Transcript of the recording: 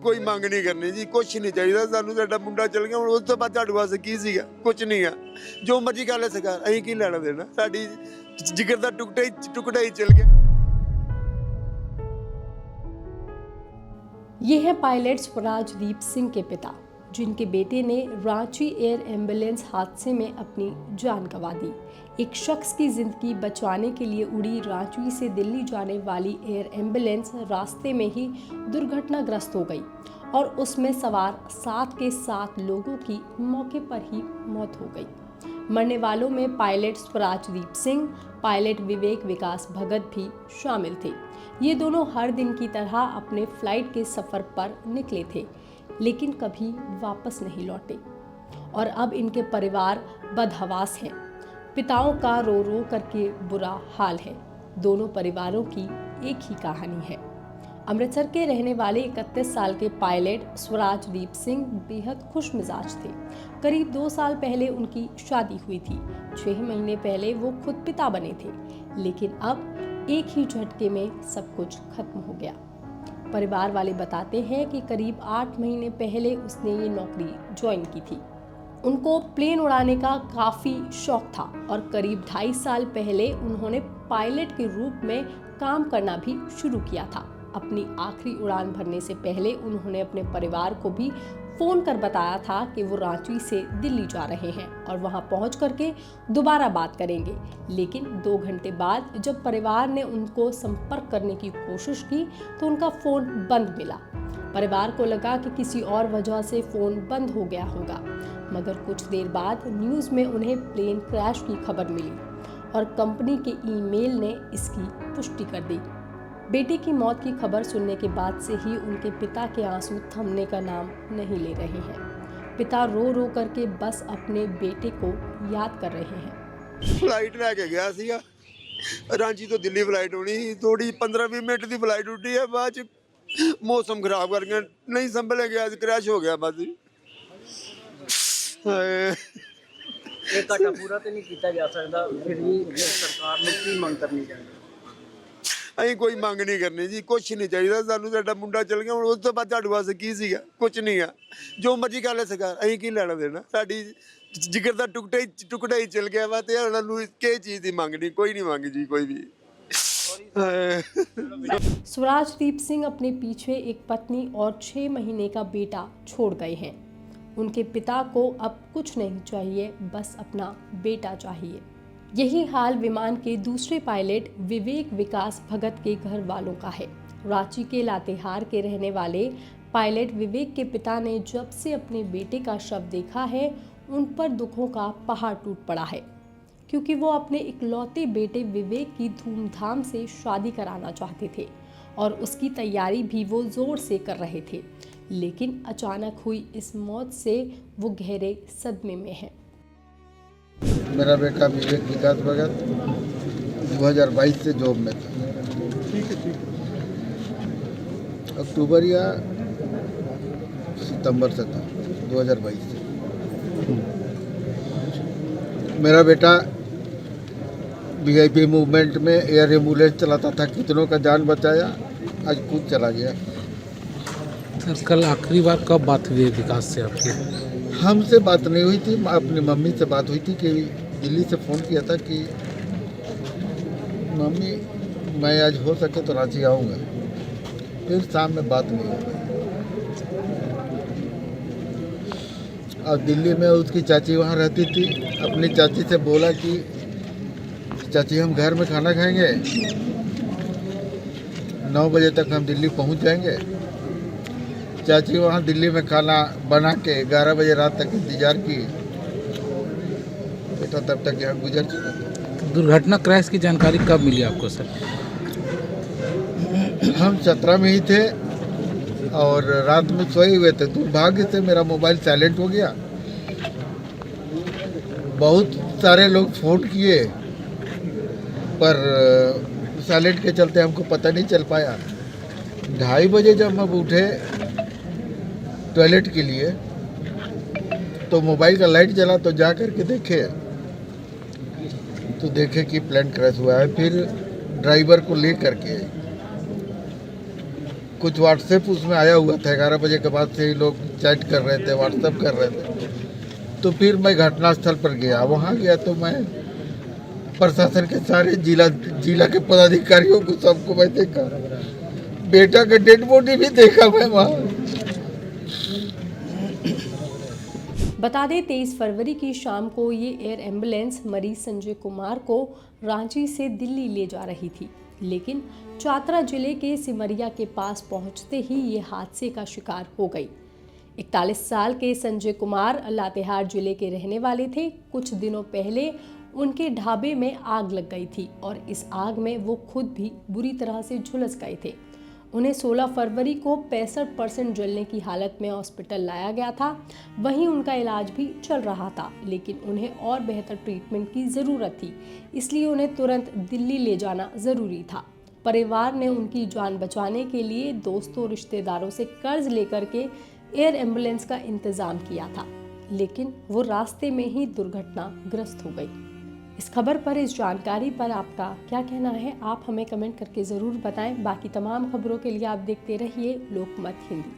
कोई मंग नहीं करनी जी, कुछ नहीं चाहिए सानू। साडा मुंडा चल गया, हुण उस तो बाद साडे वास्ते की सीगा? कुछ नहीं है, जो मर्जी कर ले सरकार, असीं की लेना देना। साडी जिगर दा टुकड़ा ही चल गया। ये है पायलट स्वराजदीप सिंह के पिता, जिनके बेटे ने रांची एयर एम्बुलेंस हादसे में अपनी जान गंवा दी। एक शख्स की जिंदगी बचाने के लिए उड़ी रांची से दिल्ली जाने वाली एयर एम्बुलेंस रास्ते में ही दुर्घटनाग्रस्त हो गई और उसमें सवार 7 के 7 लोगों की मौके पर ही मौत हो गई। मरने वालों में पायलट स्वराजदीप सिंह, पायलट विवेक विकास भगत भी शामिल थे। ये दोनों हर दिन की तरह अपने फ्लाइट के सफ़र पर निकले थे, लेकिन कभी वापस नहीं लौटे और अब इनके परिवार बदहवास हैं। पिताओं का रो रो करके बुरा हाल है। दोनों परिवारों की एक ही कहानी है। अमृतसर के रहने वाले 31 साल के पायलट स्वराजदीप सिंह बेहद खुश मिजाज थे। करीब 2 साल पहले उनकी शादी हुई थी। 6 महीने पहले वो खुद पिता बने थे, लेकिन अब एक ही झटके में सब कुछ खत्म हो गया। परिवार वाले बताते हैं कि करीब 8 महीने पहले उसने ये नौकरी ज्वाइन की थी। उनको प्लेन उड़ाने का काफ़ी शौक था और करीब 2.5 साल पहले उन्होंने पायलट के रूप में काम करना भी शुरू किया था। अपनी आखिरी उड़ान भरने से पहले उन्होंने अपने परिवार को भी फ़ोन कर बताया था कि वो रांची से दिल्ली जा रहे हैं और वहां पहुंच करके दोबारा बात करेंगे। लेकिन 2 घंटे बाद जब परिवार ने उनको संपर्क करने की कोशिश की तो उनका फ़ोन बंद मिला। परिवार को लगा कि किसी और वजह से फ़ोन बंद हो गया होगा, मगर कुछ देर बाद न्यूज़ में उन्हें प्लेन क्रैश की खबर मिली और कंपनी के ईमेल ने इसकी पुष्टि कर दी। बेटे की मौत की खबर सुनने के बाद से ही उनके पिता के आंसू थमने का नाम नहीं ले रहे हैं। पिता रो रो करके बस अपने बेटे को याद कर रहे हैं। फ्लाइट लैके गया सीगा, रांची तो दिल्ली फ्लाइट होनी सी, थोड़ी 15-20 मिनट की फ्लाइट उठी है, बाद च मौसम खराब कर गया, नहीं संभल गया, क्रैश हो गया बस। ਇਹ ਘਾਟਾ ਪੂਰਾ ਤੇ ਨਹੀਂ ਕੀਤਾ ਜਾ ਸਕਦਾ, ਫਿਰ ਵੀ ਸਰਕਾਰ ਨੂੰ ਕੀ ਮੰਗ ਕਰਨੀ ਚਾਹੀਦੀ? ਅਸੀਂ ਕੋਈ ਮੰਗ ਨਹੀਂ ਕਰਨੀ ਜੀ, ਕੁਛ ਨਹੀਂ ਚਾਹੀਦਾ ਸਾਨੂੰ। ਸਾਡਾ ਮੁੰਡਾ ਚਲ ਗਿਆ, ਹੁਣ ਉਸ ਤੋਂ ਬਾਅਦ ਸਾਡੇ ਵਾਸਤੇ ਕੀ ਸੀਗਾ? ਕੁਛ ਨਹੀਂ ਆ, ਜੋ ਮਰਜੀ ਕਰ ਲੈ ਸਰਕਾਰ, ਅਸੀਂ ਕੀ ਲੈਣਾ ਦੇਣਾ। ਸਾਡੀ ਜਿਗਰ ਦਾ ਟੁਕੜਾ ਹੀ ਚਲ ਗਿਆ ਵਾ, ਤੇ ਉਹਨਾਂ ਨੂੰ ਕਿਸੇ ਚੀਜ਼ ਦੀ ਮੰਗ ਨਹੀਂ, ਕੋਈ ਨਹੀਂ ਮੰਗ ਜੀ, ਕੋਈ ਵੀ। स्वराजदीप सिंह अपने पीछे एक पत्नी और 6 महीने का बेटा छोड़ गए हैं। उनके पिता को अब कुछ नहीं चाहिए, बस अपना बेटा चाहिए। यही हाल विमान के दूसरे पायलट विवेक विकास भगत के घर वालों का है। रांची के लातेहार के रहने वाले पायलट विवेक के पिता ने जब से अपने बेटे का शव देखा है, उन पर दुखों का पहाड़ टूट पड़ा है, क्योंकि वो अपने इकलौते बेटे विवेक की धूमधाम से शादी कराना चाहते थे और उसकी तैयारी भी वो जोर से कर रहे थे। लेकिन अचानक हुई इस मौत से वो गहरे सदमे में है। मेरा बेटा विवेक विकास भगत 2022 से जॉब में था। अक्टूबर या सितंबर से था, 2022 से। मेरा बेटा VIP मूवमेंट में एयर एम्बुलेंस चलाता था, कितनों का जान बचाया, आज खुद चला गया। सर कल आखिरी बार कब बात हुई है विकास से आपकी? हमसे बात नहीं हुई थी, अपनी मम्मी से बात हुई थी कि दिल्ली से फ़ोन किया था कि मम्मी मैं आज हो सके तो रांची आऊँगा। फिर शाम में बात नहीं हुई। और दिल्ली में उसकी चाची वहाँ रहती थी, अपनी चाची से बोला कि चाची हम घर में खाना खाएंगे, 9 बजे तक हम दिल्ली पहुँच जाएंगे। चाची वहाँ दिल्ली में खाना बना के 11 बजे रात तक इंतज़ार की। बेटा तब तक यहाँ गुजर चुका था। दुर्घटना क्रैश की जानकारी कब मिली आपको सर? हम 17 में ही थे और रात में सोए हुए थे, दुर्भाग्य से मेरा मोबाइल साइलेंट हो गया। बहुत सारे लोग फ़ोन किए पर साइलेंट के चलते हमको पता नहीं चल पाया। 2:30 बजे जब हम उठे टॉयलेट के लिए तो मोबाइल का लाइट जला, तो जा कर के देखे कि प्लेन क्रैश हुआ है। फिर ड्राइवर को ले करके कुछ व्हाट्सएप उसमें आया हुआ था, 11 बजे के बाद से ही लोग चैट कर रहे थे, व्हाट्सएप कर रहे थे। तो फिर मैं घटनास्थल पर गया, वहाँ गया तो मैं प्रशासन के सारे जिला के पदाधिकारियों को सबको मैं देखा, बेटा का डेड बॉडी भी देखा मैं वहाँ। बता दें 23 फरवरी की शाम को ये एयर एम्बुलेंस मरीज संजय कुमार को रांची से दिल्ली ले जा रही थी, लेकिन चतरा जिले के सिमरिया के पास पहुंचते ही ये हादसे का शिकार हो गई। 41 साल के संजय कुमार लातेहार जिले के रहने वाले थे। कुछ दिनों पहले उनके ढाबे में आग लग गई थी और इस आग में वो खुद भी बुरी तरह से झुलस गए थे। उन्हें 16 फरवरी को 65% जलने की हालत में हॉस्पिटल लाया गया था। वहीं उनका इलाज भी चल रहा था, लेकिन उन्हें और बेहतर ट्रीटमेंट की ज़रूरत थी, इसलिए उन्हें तुरंत दिल्ली ले जाना ज़रूरी था। परिवार ने उनकी जान बचाने के लिए दोस्तों रिश्तेदारों से कर्ज लेकर के एयर एम्बुलेंस का इंतज़ाम किया था, लेकिन वो रास्ते में ही दुर्घटनाग्रस्त हो गई। इस खबर पर, इस जानकारी पर आपका क्या कहना है, आप हमें कमेंट करके ज़रूर बताएं। बाकी तमाम खबरों के लिए आप देखते रहिए लोकमत हिंदी।